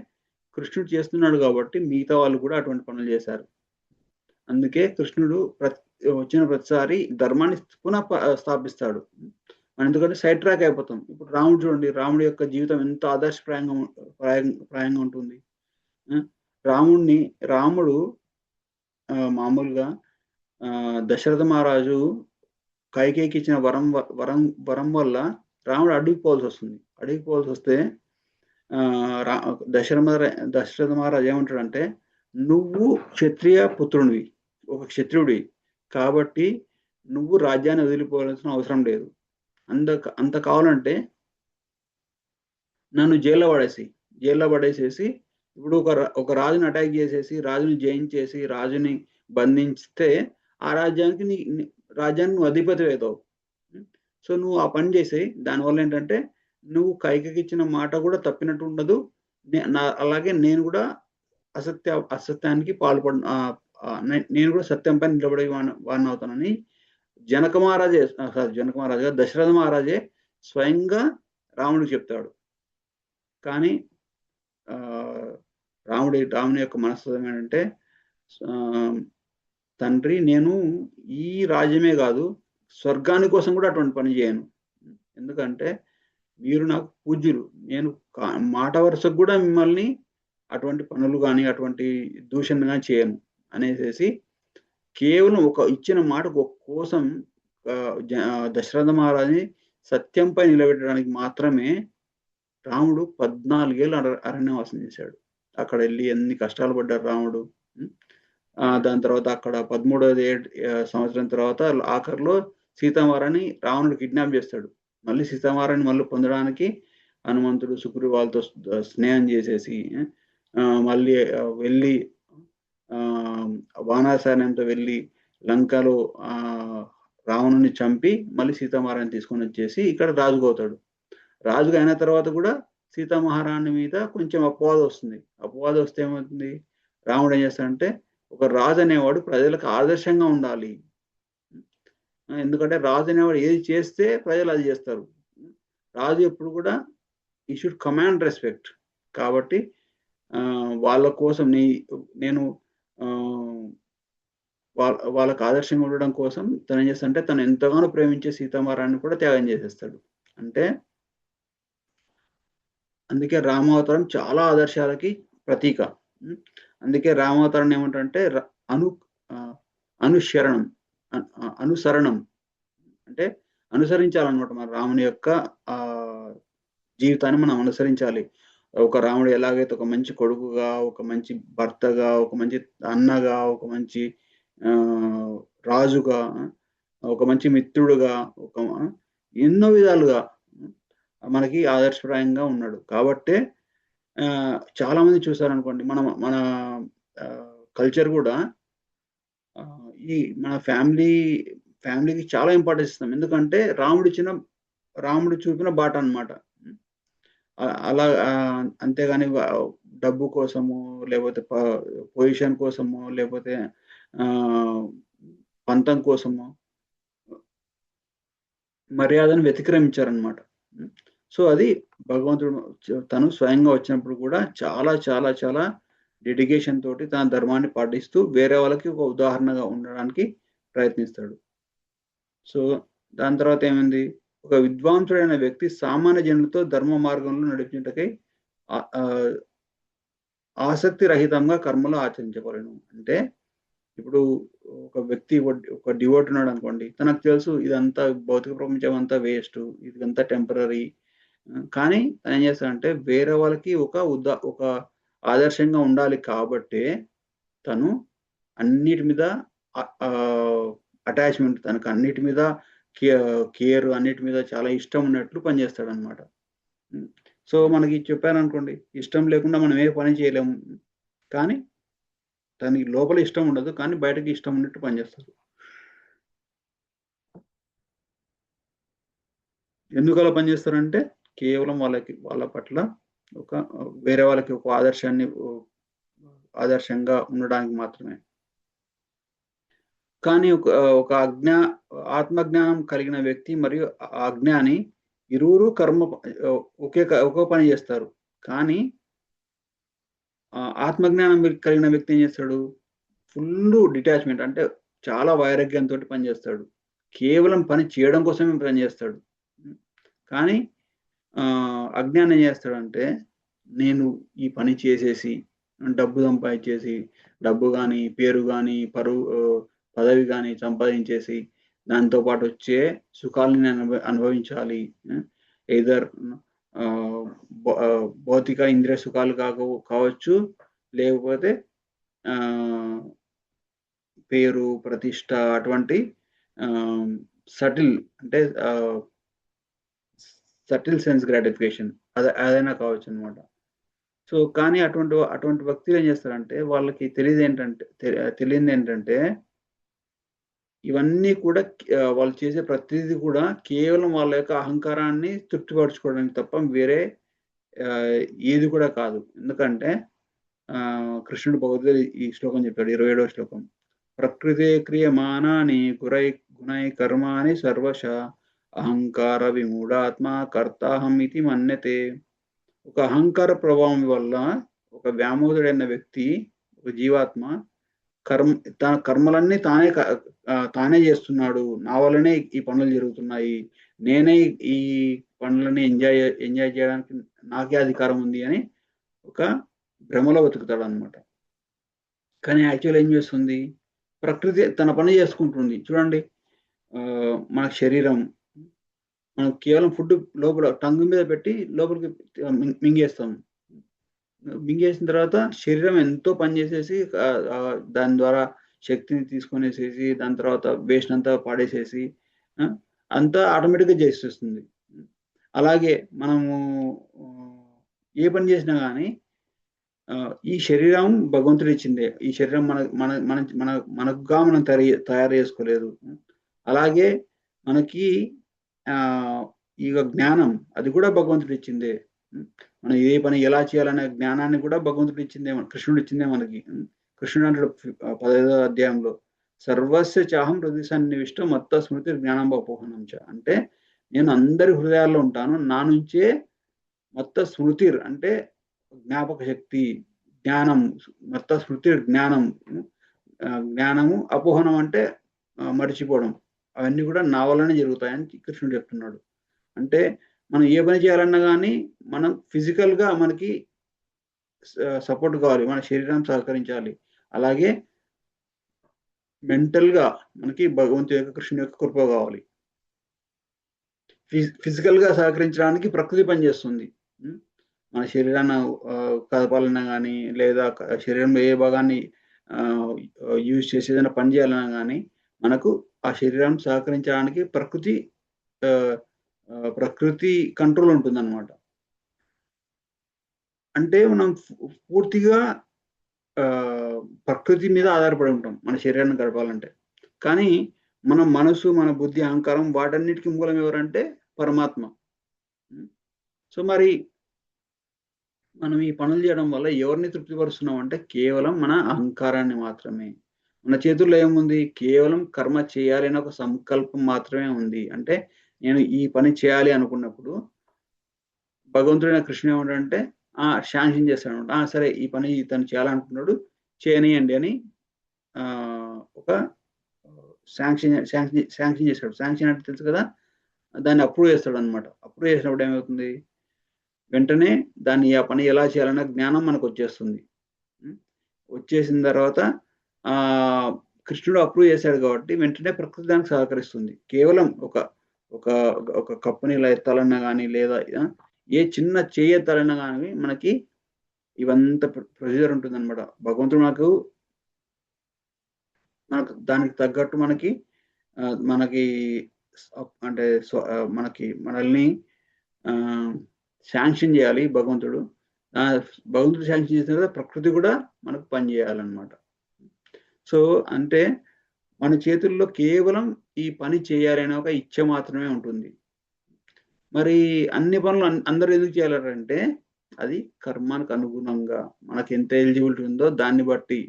కృష్ణుడు చేస్తున్నాడు కాబట్టి మిగతా వాళ్ళు కూడా అటువంటి పనులు చేశారు. అందుకే కృష్ణుడు వచ్చిన ప్రతిసారి ధర్మాన్ని స్థాపిస్తాడు. మనం ఎందుకంటే సైడ్ ట్రాక్ అయిపోతాం. ఇప్పుడు రాముడు చూడండి, రాముడి యొక్క జీవితం ఎంత ఆదర్శప్రాయంగా ఉంటుంది. రాముడు మామూలుగా దశరథ మహారాజు కైకేయికి ఇచ్చిన వరం వల్ల రాముడు అడవికి పోవాల్సి వస్తే దశరథ మహారాజు ఏమంటాడంటే, నువ్వు క్షత్రియ పుత్రునివి, ఒక క్షత్రియుడి. కాబట్టి నువ్వు రాజ్యాన్ని వదిలిపోవాల్సిన అవసరం లేదు. అంత కావాలంటే నన్ను జైల్లో పడేసేయి. జైల్లో పడేసేసి ఇప్పుడు ఒక రాజుని అటాక్ చేసేసి, రాజుని జయించేసి, రాజుని బంధించితే ఆ రాజ్యానికి రాజ్యానికి నువ్వు అధిపతివవుతావు. సో నువ్వు ఆ పని చేసేయి. దానివల్ల ఏంటంటే నువ్వు కైకకి ఇచ్చిన మాట కూడా తప్పినట్టు ఉండదు. అలాగే నేను కూడా అసత్యానికి నేను కూడా సత్యం పైన నిలబడే వాడిని అవుతానని జనక మహారాజే దశరథ మహారాజే స్వయంగా రాముడికి చెప్తాడు. కానీ రాముని యొక్క మనస్తత్వం ఏంటంటే, తండ్రి నేను ఈ రాజ్యమే కాదు, స్వర్గాని కోసం కూడా అటువంటి పని చేయను. ఎందుకంటే మీరు నాకు పూజ్యులు. నేను మాట వరుసకు కూడా మిమ్మల్ని అటువంటి పనులు కానీ అటువంటి దూషణ కానీ చేయను అనేసి కేవలం ఇచ్చిన మాట కోసం దశరథ మహారాజుని సత్యంపై నిలబెట్టడానికి మాత్రమే రాముడు 14 ఏళ్ళు అరణ్యవాసం చేశాడు. అక్కడ వెళ్ళి ఎన్ని కష్టాలు పడ్డారు రాముడు. దాని తర్వాత అక్కడ 13వ సంవత్సరం తర్వాత ఆఖరిలో సీతామారాన్ని రావణుడు కిడ్నాప్ చేస్తాడు. మళ్ళీ సీతామారాన్ని మళ్ళీ పొందడానికి హనుమంతుడు సుగ్రీవ వాళ్ళతో స్నేహం చేసేసి మళ్ళీ వెళ్ళి వానరసైన్యంతో వెళ్ళి లంకలో రావణుని చంపి మళ్ళీ సీతామారాన్ని తీసుకొని వచ్చేసి ఇక్కడ రాజుగా అవుతాడు. రాజుగా అయిన తర్వాత కూడా సీతామహారాణి మీద కొంచెం అపవాదం వస్తుంది. అపవాదం వస్తే ఏమవుతుంది, రాముడు ఏం చేస్తాడంటే ఒక రాజు అనేవాడు ప్రజలకు ఆదర్శంగా ఉండాలి. ఎందుకంటే రాజు అనేవాడు ఏది చేస్తే ప్రజలు అది చేస్తారు. రాజు ఎప్పుడు కూడా ఈ షుడ్ కమాండ్ రెస్పెక్ట్. కాబట్టి వాళ్ళ కోసం నేను వాళ్ళకు ఆదర్శంగా ఉండడం కోసం తను ఏం చేస్తాడంటే తను ఎంతగానో ప్రేమించే సీతామహారాణిని కూడా త్యాగం చేసేస్తాడు. అంటే అందుకే రామావతారం చాలా ఆదర్శాలకి ప్రతీక. అందుకే రామావతారం ఏమంటారంటే అనుసరణం అంటే అనుసరించాలన్నమాట. మన రాముని యొక్క జీవితాన్ని మనం అనుసరించాలి. ఒక రాముడు ఎలాగైతే ఒక మంచి కొడుకుగా, ఒక మంచి భర్తగా, ఒక మంచి అన్నగా, ఒక మంచి రాజుగా, ఒక మంచి మిత్రుడుగా, ఎన్నో విధాలుగా మనకి ఆదర్శప్రాయంగా ఉన్నాడు. కాబట్టే చాలా మంది చూసారనుకోండి, మన కల్చర్ కూడా మన ఫ్యామిలీకి చాలా ఇంపార్టెన్స్ ఇస్తాం. ఎందుకంటే రాముడు చూపిన బాట అన్నమాట. అలా అంతేగాని డబ్బు కోసమో, లేకపోతే పొజిషన్ కోసమో, లేకపోతే పంతం కోసమో మర్యాదను వ్యతిక్రమించారనమాట. సో అది భగవంతుడు తను స్వయంగా వచ్చినప్పుడు కూడా చాలా చాలా చాలా డెడికేషన్ తోటి తన ధర్మాన్ని పాటిస్తూ వేరే వాళ్ళకి ఒక ఉదాహరణగా ఉండడానికి ప్రయత్నిస్తాడు. సో దాని తర్వాత ఏమైంది, ఒక విద్వాంసుడైన వ్యక్తి సామాన్య జనులతో ధర్మ మార్గంలో నడిపించుటకై ఆసక్తి రహితంగా కర్మలు ఆచరించవలెను. అంటే ఇప్పుడు ఒక వ్యక్తి ఒక డివోట్ ఉన్నాడు అనుకోండి, తనకు తెలుసు ఇదంతా భౌతిక ప్రపంచం అంతా వేస్ట్, ఇదంతా టెంపరరీ. కానీ తను ఏం చేస్తాడంటే వేరే వాళ్ళకి ఒక ఆదర్శంగా ఉండాలి కాబట్టే తను అన్నిటి మీద అటాచ్మెంట్, తనకు అన్నిటి మీద కేర్, అన్నిటి మీద చాలా ఇష్టం ఉన్నట్లు పనిచేస్తాడనమాట. సో మనకి చెప్పారనుకోండి, ఇష్టం లేకుండా మనం ఏ పని చేయలేము. కానీ దానికి లోపల ఇష్టం ఉండదు, కానీ బయటకి ఇష్టం ఉన్నట్టు పనిచేస్తారు. ఎందుకు అలా పనిచేస్తారంటే కేవలం వాళ్ళ పట్ల వేరే వాళ్ళకి ఒక ఆదర్శంగా ఉండడానికి మాత్రమే. కానీ ఒక ఆత్మజ్ఞానం కలిగిన వ్యక్తి మరియు అజ్ఞాని ఇరువురు ఒకే పని చేస్తారు. కానీ ఆత్మజ్ఞానం కలిగిన వ్యక్తి ఏం చేస్తాడు, ఫుల్ డిటాచ్మెంట్, అంటే చాలా వైరాగ్యంతో పనిచేస్తాడు. కేవలం పని చేయడం కోసమే పనిచేస్తాడు. కానీ అజ్ఞానం ఏం చేస్తాడంటే నేను ఈ పని చేసేసి డబ్బు సంపాదించేసి, డబ్బు కానీ, పేరు కానీ, పదవి కానీ సంపాదించేసి దాంతో పాటు వచ్చే సుఖాలను నేను అనుభవించాలి. ఎయిదర్ భౌతిక ఇంద్రియ సుఖాలు కావచ్చు, లేకపోతే పేరు, ప్రతిష్ట అటువంటి సటిల్ అంటే సటిల్ సెన్స్ గ్రాటిఫికేషన్ అదైనా కావచ్చు అనమాట. సో కానీ అటువంటి వ్యక్తులు ఏం చేస్తారంటే వాళ్ళకి తెలియదు ఏంటంటే ఇవన్నీ కూడా వాళ్ళు చేసే ప్రతిదీ కూడా కేవలం వాళ్ళ యొక్క అహంకారాన్ని తృప్తిపరచుకోవడానికి తప్ప వేరే ఏది కూడా కాదు. ఎందుకంటే కృష్ణుడు భగవద్గీత ఈ శ్లోకం చెప్పాడు, 27వ శ్లోకం. ప్రకృతే క్రియమానాని గుణై కర్మాని సర్వశ అహంకార విమూఢాత్మ కర్తాహం ఇది మన్యతే. ఒక అహంకార ప్రభావం వల్ల ఒక వ్యామోదుడైన వ్యక్తి, ఒక జీవాత్మ తన కర్మలన్నీ తానే చేస్తున్నాడు, నా వల్లనే ఈ పనులు జరుగుతున్నాయి, నేనే ఈ పనులని ఎంజాయ్ చేయడానికి నాకే అధికారం ఉంది అని ఒక భ్రమలో బతుకుతాడు అనమాట. కానీ యాక్చువల్ ఏం చేస్తుంది, ప్రకృతి తన పని చేసుకుంటుంది. చూడండి, మన శరీరం మనం కేవలం ఫుడ్ లోపల టంగు మీద పెట్టి లోపలికి మింగేస్తాం. మింగేసిన తర్వాత శరీరం ఎంతో పనిచేసేసి దాని ద్వారా శక్తిని తీసుకొనేసేసి దాని తర్వాత వేస్ట్ అంతా పాడేసేసి అంతా ఆటోమేటిక్గా చేసేస్తుంది. అలాగే మనము ఏ పని చేసినా కానీ ఈ శరీరం భగవంతుడు ఇచ్చిందే. ఈ శరీరం మనకుగా మనం తయారు చేసుకోలేదు. అలాగే మనకి ఈ జ్ఞానం అది కూడా భగవంతుడు ఇచ్చిందే. మనం ఏ పని ఎలా చేయాలనే జ్ఞానాన్ని కూడా భగవంతుడు ఇచ్చిందే, కృష్ణుడు ఇచ్చిందే మనకి. కృష్ణుడు అంటాడు 15వ అధ్యాయంలో, సర్వస్య చాహం హృదయ సన్నివిష్టం మత్త స్మృతి జ్ఞానం అపోహనం చ. అంటే నేను అందరి హృదయాల్లో ఉంటాను, నా నుంచే మత్త స్మృతి అంటే జ్ఞాపక శక్తి, జ్ఞానం, మత్త స్మృతి జ్ఞానము, అపోహనం అంటే మర్చిపోవడం, అవన్నీ కూడా నా వల్లనే జరుగుతాయని కృష్ణుడు చెప్తున్నాడు. అంటే మనం ఏ పని చేయాలన్నా కానీ మనం ఫిజికల్గా మనకి సపోర్ట్ కావాలి, మన శరీరం సహకరించాలి. అలాగే మెంటల్గా మనకి భగవంతుడి యొక్క కృష్ణుడి యొక్క కృప కావాలి. ఫిజికల్గా సహకరించడానికి ప్రకృతి పనిచేస్తుంది. మన శరీరాన్ని కదపాలన్నా కానీ లేదా శరీరంలో ఏ భాగాన్ని యూజ్ చేసి ఏదైనా పని చేయాలన్నా కానీ మనకు ఆ శరీరం సహకరించడానికి ప్రకృతి కంట్రోల్ ఉంటుందన్నమాట. అంటే మనం పూర్తిగా ప్రకృతి మీద ఆధారపడి ఉంటాం మన శరీరాన్ని గడపాలంటే. కానీ మన మనసు, మన బుద్ధి, అహంకారం వాటన్నిటికీ మూలం ఎవరంటే పరమాత్మ. సో మరి మనం ఈ పనులు చేయడం వల్ల ఎవరిని తృప్తిపరుస్తున్నాం అంటే కేవలం మన అహంకారాన్ని మాత్రమే. మన చేతుల్లో ఏముంది, కేవలం కర్మ చేయాలి అనే ఒక సంకల్పం మాత్రమే ఉంది. అంటే నేను ఈ పని చేయాలి అనుకున్నప్పుడు భగవంతుడైన కృష్ణుడు ఏమంటాడంటే శాంక్షన్ చేస్తాడు అనమాట. సరే ఈ పని ఇతను చేయాలనుకున్నాడు, చేయనియండి అని ఒక శాంక్షన్ చేస్తాడు. శాంక్షన్ అంటే తెలుసు కదా, దాన్ని అప్రూవ్ చేస్తాడు అనమాట. అప్రూవ్ చేసినప్పుడు ఏమవుతుంది, వెంటనే ఆ పని ఎలా చేయాలన్న జ్ఞానం మనకు వచ్చేస్తుంది. వచ్చేసిన తర్వాత కృష్ణుడు అప్రూవ్ చేశాడు కాబట్టి వెంటనే ప్రకృతి దానికి సహకరిస్తుంది. కేవలం ఒక కప్పుని ఇలా ఎత్తాలన్నా కానీ లేదా ఏ చిన్న చేయి ఎత్తాలన్నా కానీ మనకి ఇవంతా ప్రొసీజర్ ఉంటుంది అనమాట. భగవంతుడు మనకు దానికి తగ్గట్టు మనకి అంటే మనల్ని శాంక్షన్ చేయాలి భగవంతుడు. భగవంతుడు శాంక్షన్ చేసిన తర్వాత ప్రకృతి కూడా మనకు పని చేయాలన్నమాట. సో అంటే మన చేతుల్లో కేవలం ఈ పని చేయాలి అనే ఒక ఇచ్చ మాత్రమే ఉంటుంది. మరి అన్ని పనులు అందరూ ఎందుకు చేయాలంటే అది కర్మానికి అనుగుణంగా మనకి ఎంత ఎలిజిబిలిటీ ఉందో దాన్ని బట్టి.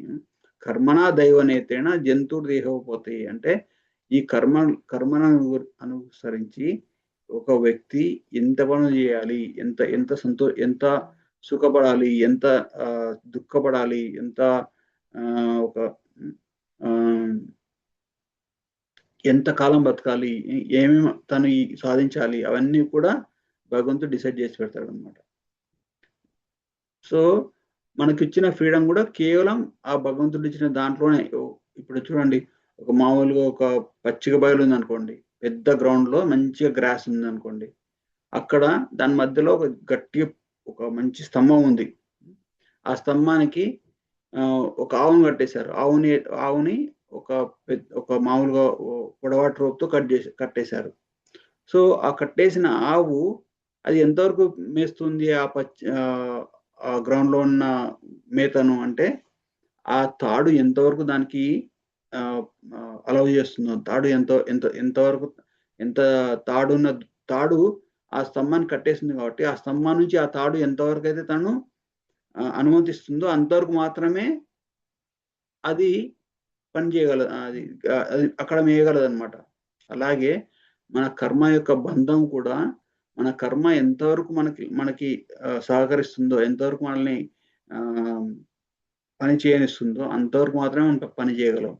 కర్మనా దైవనేతేన జంతువుడు దేహపోతాయి. అంటే ఈ కర్మను అనుసరించి ఒక వ్యక్తి ఎంత పనులు చేయాలి, ఎంత సుఖపడాలి, ఎంత దుఃఖపడాలి, ఎంత కాలం బతకాలి, ఏమేమి తను సాధించాలి, అవన్నీ కూడా భగవంతుడు డిసైడ్ చేసి పెడతాడు అనమాట. సో మనకి ఇచ్చిన ఫ్రీడమ్ కూడా కేవలం ఆ భగవంతుడు ఇచ్చిన దాంట్లోనే. ఇప్పుడు చూడండి, ఒక మామూలుగా ఒక పచ్చిక బయలు ఉంది అనుకోండి, పెద్ద గ్రౌండ్ లో మంచిగా గ్రాస్ ఉంది అనుకోండి, అక్కడ దాని మధ్యలో ఒక మంచి స్తంభం ఉంది. ఆ స్తంభానికి ఒక ఆవును కట్టేశారు. ఆవుని ఒక మామూలుగా పొడవాటి రోప్తో కట్టేశారు. సో ఆ కట్టేసిన ఆవు అది ఎంతవరకు మేస్తుంది ఆ గ్రౌండ్ లో ఉన్న మేతను అంటే ఆ తాడు ఎంతవరకు దానికి అలౌ చేస్తుందో, తాడు ఎంతవరకు ఎంత తాడు ఆ స్తంభాన్ని కట్టేసింది కాబట్టి ఆ స్తంభం నుంచి ఆ తాడు ఎంతవరకు అయితే తను అనుమతిస్తుందో అంతవరకు మాత్రమే అది పని చేయగలదు, అది అక్కడ మేయగలదు అనమాట. అలాగే మన కర్మ యొక్క బంధం కూడా, మన కర్మ ఎంతవరకు మనకి సహకరిస్తుందో, ఎంతవరకు మనల్ని పని చేయనిస్తుందో అంతవరకు మాత్రమే మనం పని చేయగలం.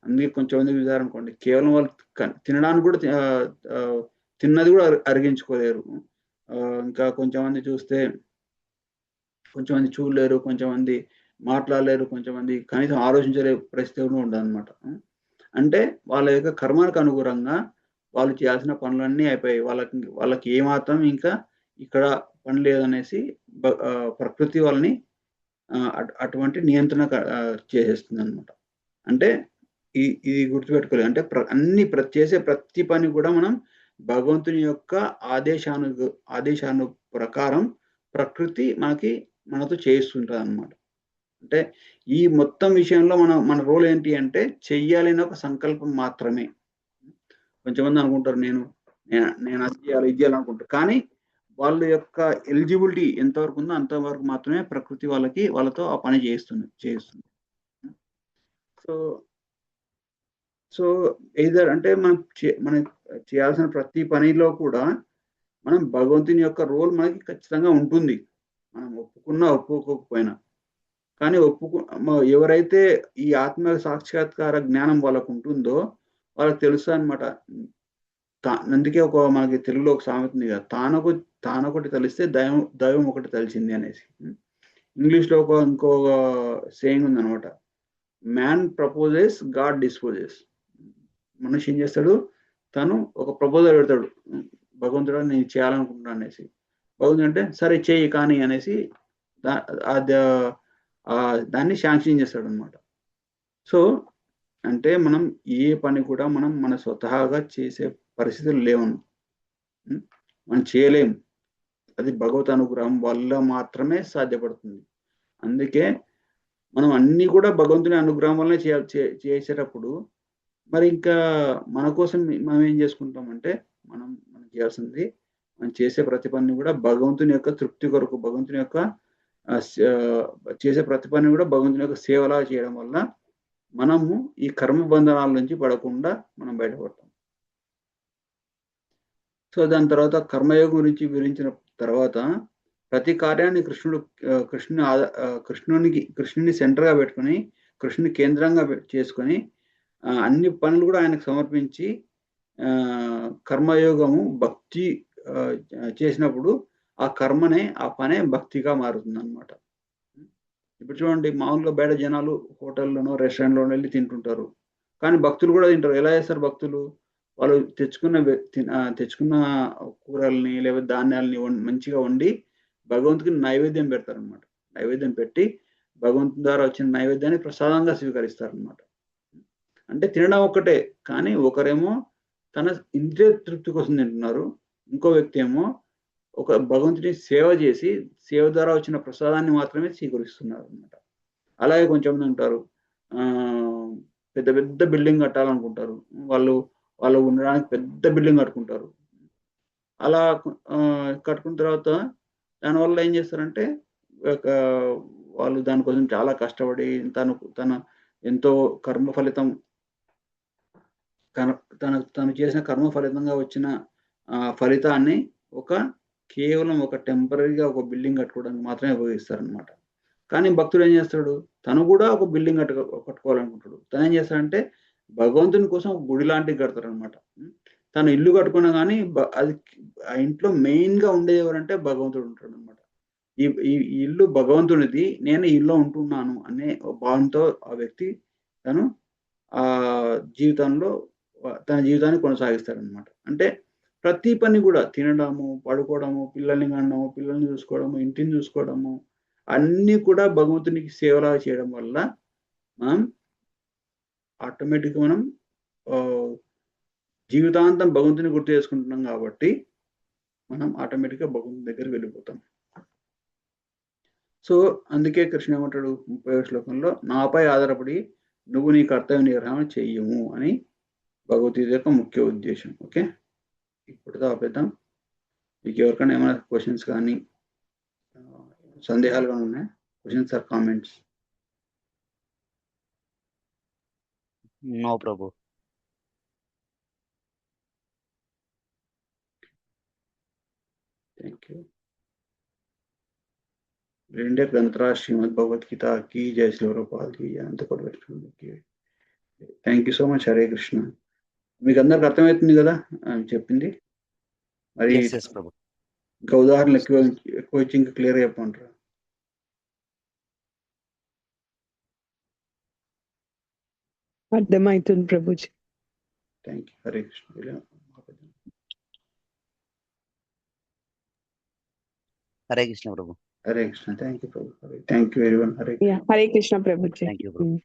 అందుకే కొంచెం మంది చూసారనుకోండి, కేవలం వాళ్ళు తినడానికి కూడా తిన్నది కూడా అరిగించుకోలేరు. ఇంకా కొంచెం మంది చూస్తే కొంచెం మంది చూడలేరు, కొంచెం మంది మాట్లాడలేరు, కొంచెం మంది కనీసం ఆలోచించలే పరిస్థితి కూడా ఉండదన్నమాట. అంటే వాళ్ళ యొక్క కర్మలకు అనుగుణంగా వాళ్ళు చేయాల్సిన పనులన్నీ అయిపోయాయి. వాళ్ళకి ఏమాత్రం ఇంకా ఇక్కడ పని లేదనేసి ప్రకృతి వాళ్ళని అటువంటి నియంత్రణ చేసేస్తుంది అనమాట. అంటే ఇది గుర్తుపెట్టుకోలేదు. అంటే చేసే ప్రతి పని కూడా మనం భగవంతుని యొక్క ఆదేశాను ప్రకారం ప్రకృతి మనతో చేయిస్తుంటది అనమాట. అంటే ఈ మొత్తం విషయంలో మన రోల్ ఏంటి అంటే చెయ్యాలని ఒక సంకల్పం మాత్రమే. కొంచెం మంది అనుకుంటారు నేను అది చేయాలి, ఇది చేయాలనుకుంటారు. కానీ వాళ్ళ యొక్క ఎలిజిబిలిటీ ఎంతవరకు ఉందో అంతవరకు మాత్రమే ప్రకృతి వాళ్ళతో ఆ పని చేయిస్తుంది. సో ఎయిదర్ అంటే మనం చేయాల్సిన ప్రతి పనిలో కూడా మనం భగవంతుని యొక్క రోల్ మనకి ఖచ్చితంగా ఉంటుంది, మనం ఒప్పుకున్నా ఒప్పుకోకపోయినా. కానీ ఎవరైతే ఈ ఆత్మ సాక్షాత్కార జ్ఞానం వాళ్ళకు ఉంటుందో వాళ్ళకి తెలుసు అనమాట. అందుకే మనకి తెలుగులో ఒక సామెత ఉంది కదా, తానొకటి తెలిస్తే దైవం ఒకటి తెలిసింది అనేసి. ఇంగ్లీష్లో ఇంకో సేయింగ్ ఉందనమాట, మ్యాన్ ప్రపోజెస్, గాడ్ డిస్పోజెస్. మనిషి ఏం చేస్తాడు, తను ఒక ప్రపోజల్ పెడతాడు, భగవంతుడు నేను చేయాలనుకుంటున్నాను అనేసి. భగవంతుడు అంటే సరే చేయి కానీ అనేసి దాన్ని శాంక్షన్ చేస్తాడు అనమాట. సో అంటే మనం ఏ పని కూడా మన స్వతహాగా చేసే పరిస్థితులు లేవు, మనం చేయలేము. అది భగవత్ అనుగ్రహం వల్ల మాత్రమే సాధ్యపడుతుంది. అందుకే మనం అన్ని కూడా భగవంతుని అనుగ్రహం వల్లనే చేసేటప్పుడు మరి ఇంకా మన కోసం మనం ఏం చేసుకుంటామంటే మనం చేయాల్సింది, మనం చేసే ప్రతి పని కూడా భగవంతుని యొక్క తృప్తి కొరకు, భగవంతుని యొక్క చేసే ప్రతి పని కూడా భగవంతుని యొక్క సేవలా చేయడం వల్ల మనము ఈ కర్మ బంధనాల నుంచి పడకుండా మనం బయటపడతాం. సో దాని తర్వాత కర్మయోగం గురించి వివరించిన తర్వాత ప్రతి కార్యాన్ని కృష్ణుని సెంటర్గా పెట్టుకొని, కృష్ణుని కేంద్రంగా చేసుకొని అన్ని పనులు కూడా ఆయనకు సమర్పించి కర్మయోగము భక్తి చేసినప్పుడు ఆ పనే భక్తిగా మారుతుంది అనమాట. ఇప్పుడు చూడండి, మామూలుగా బయట జనాలు హోటల్లోనో రెస్టారెంట్లోనో వెళ్ళి తింటుంటారు, కానీ భక్తులు కూడా తింటారు. ఎలా చేస్తారు భక్తులు? వాళ్ళు తెచ్చుకున్న కూరల్ని లేదా ధాన్యాలని మంచిగా వండి భగవంతుడికి నైవేద్యం పెడతారనమాట. నైవేద్యం పెట్టి భగవంతుని ద్వారా వచ్చిన నైవేద్యాన్ని ప్రసాదంగా స్వీకరిస్తారనమాట. అంటే తినడం ఒక్కటే, కానీ ఒకరేమో తన ఇంద్రియ తృప్తి కోసం తింటున్నారు, ఇంకో వ్యక్తి ఏమో ఒక భగవంతుని సేవ చేసి సేవ ద్వారా వచ్చిన ప్రసాదాన్ని మాత్రమే స్వీకరిస్తున్నారు అనమాట. అలాగే కొంచెం ఉంటారు, పెద్ద పెద్ద బిల్డింగ్ కట్టాలనుకుంటారు, వాళ్ళు ఉండడానికి పెద్ద బిల్డింగ్ కట్టుకుంటారు. అలా కట్టుకున్న తర్వాత దానివల్ల ఏం చేస్తారంటే వాళ్ళు దానికోసం చాలా కష్టపడి తన ఎంతో కర్మ ఫలితం తను చేసిన కర్మ ఫలితంగా వచ్చిన ఫలితాన్ని కేవలం ఒక టెంపరీగా ఒక బిల్డింగ్ కట్టుకోవడానికి మాత్రమే ఉపయోగిస్తారనమాట. కానీ భక్తుడు ఏం చేస్తాడు, తను కూడా ఒక బిల్డింగ్ కట్టుకోవాలనుకుంటాడు. తను ఏం చేస్తాడంటే భగవంతుని కోసం ఒక గుడి లాంటివి కడతారనమాట. తను ఇల్లు కట్టుకున్నా కానీ అది ఆ ఇంట్లో మెయిన్ గా ఉండేది ఎవరంటే భగవంతుడు ఉంటాడు అనమాట. ఈ ఇల్లు భగవంతునిది, నేను ఈ ఇల్లు ఉంటున్నాను అనే భావంతో ఆ వ్యక్తి తను ఆ జీవితంలో తన జీవితాన్ని కొనసాగిస్తాడనమాట. అంటే ప్రతి పని కూడా తినడము, పడుకోవడము, పిల్లల్ని కనడము, పిల్లల్ని చూసుకోవడము, ఇంటిని చూసుకోవడము, అన్నీ కూడా భగవంతునికి సేవలా చేయడం వల్ల మనం ఆటోమేటిక్గా మనం జీవితాంతం భగవంతుని గుర్తు చేసుకుంటున్నాం కాబట్టి మనం ఆటోమేటిక్గా భగవంతుని దగ్గరికి వెళ్ళిపోతాం. సో అందుకే కృష్ణ ఏమంటాడు 30వ శ్లోకంలో, నాపై ఆధారపడి నువ్వు నీ కర్తవ్య నిర్వహణ చెయ్యము అని భగవద్గీత యొక్క ముఖ్య ఉద్దేశం. ఓకే, ఇప్పుడు ఆపేద్దాం. మీకు ఎవరికైనా ఏమైనా క్వశ్చన్స్ కానీ సందేహాలు కానీ ఉన్నాయా? Questions are comments? No Prabhu. Thank you. India గ్రంథరాజ్ శ్రీమద్ భగవద్గీత की जय, श्री प्रभुपाद की जय, అంతకోటి వైష్ణవులు की. Thank you so much. Hare Krishna. మీకు అందరికి అర్థమవుతుంది కదా చెప్పింది? మరి Yes, yes, ప్రభు. ఇంకా ఉదాహరణలు ఎక్కువ ఇచ్చి ఇంకా క్లియర్ చెప్పమంటారా? అర్థమవుతుంది ప్రభుజీ. Thank you. హరే కృష్ణ. హరే కృష్ణ ప్రభు. హరే కృష్ణ. థ్యాంక్ యూ ప్రభు. Thank you everyone. Hare Hare Krishna ప్రభుజీ. Thank you Prabhu.